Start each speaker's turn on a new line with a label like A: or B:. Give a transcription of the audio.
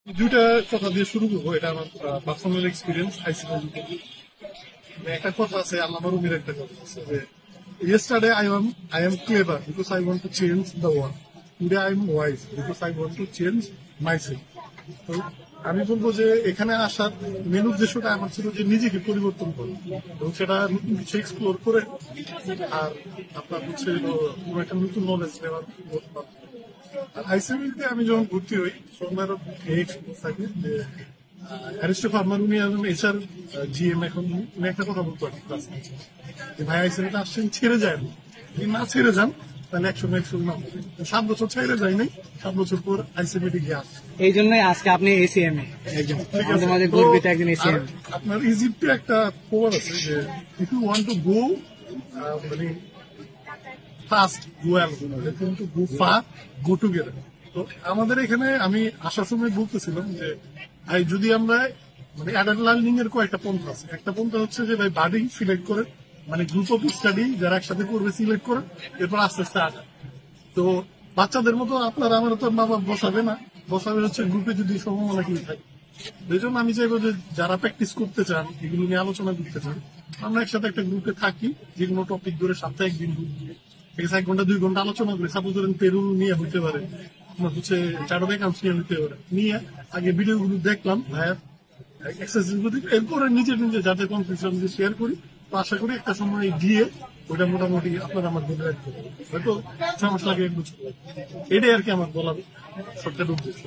A: দুইটা কথা দিয়ে শুরু করবো, এটা আমার পার্সোনাল এক্সপিরিয়েন্স আইসিটি। একটা কথা আছে, আল্লামা রুমির একটা কথা আছে যে yesterday I am clever because I want to change the world. Today I am wise because I want to change myself. তো আমি বলবো যে এখানে আসার মেন উদ্দেশ্যটা আমার ছিল যে নিজেকে পরিবর্তন করা এবং সেটা নতুন কিছু এক্সপ্লোর করে আর আপনার হচ্ছে কোনো একটা নতুন নলেজ নেওয়ার। আর আইসিএমএতে আমি যখন ভর্তি হই সোমবার এক্সপিরিয়েন্স থাকে যে অ্যারিস্টো ফার্মার উনি একজন এইচআর জিএম, এখন উনি একটা কথা বলতে পারি যে ভাই আইসিএমএতে আসছেন ছেড়ে যায় না, যদি না ছেড়ে যান তাহলে 100 না 7 বছর ছেড়ে যায় নাই, 7 বছর পর আইসিএমএতে গিয়ে আসছে।
B: এই জন্যই আজকে আপনি এসিএম একজন
A: ঠিক আছে?
B: আমাদের
A: তো
B: গর্বিত একজন এসিএম।
A: আপনার ইজিপ্টে একটা প্রবাদ আছে যে if you want to go মানে ফাস্ট গো অ্যালন, কিন্তু গো ফার গো টুগেদার। তো আমাদের এখানে আমি আসার সময় বলতেছিলাম যে ভাই যদি আমরা মানে অ্যাডাল্ট লার্নিং এর কয়েকটা পন্থা আছে। একটা পন্থা হচ্ছে যে ভাই বাডি সিলেক্ট করে মানে গ্রুপ অফ স্টাডি যারা একসাথে করবে সিলেক্ট করে এরপর আস্তে আস্তে আগে। তো বাচ্চাদের মতো আপনারা আমার তো মা বাবা বসাবে হচ্ছে গ্রুপে যদি সম্ভাবনা কি থাকে। এই জন্য আমি চাইবো যে যারা প্র্যাকটিস করতে চান, এগুলো নিয়ে আলোচনা করতে চান, আমরা একসাথে একটা গ্রুপে থাকি, যে কোনো টপিক ধরে সপ্তাহে একদিন গ্রুপ দিয়ে 1 ঘন্টা 2 ঘন্টা আলোচনা করি। সাপোজ ধরেন পেরুল নিয়ে হইতে পারে, আপনার হচ্ছে চার্ট অফ অ্যাকাউন্টস নিয়ে হইতে পারে, নিয়ে আগে ভিডিওগুলো দেখলাম ভাইয়ার এক্সারসাইজ করি, এরপরে নিজে যাতে কনফিউশন শেয়ার করি। তো আশা করি একটা সময় গিয়ে ওটা মোটামুটি আপনারা আমার ধরে রাখতে পারবেন, হয়তো 6 মাস লাগে 1 বছর লাগে। এটাই আর কি আমার বলার সবটা উদ্দেশ্য।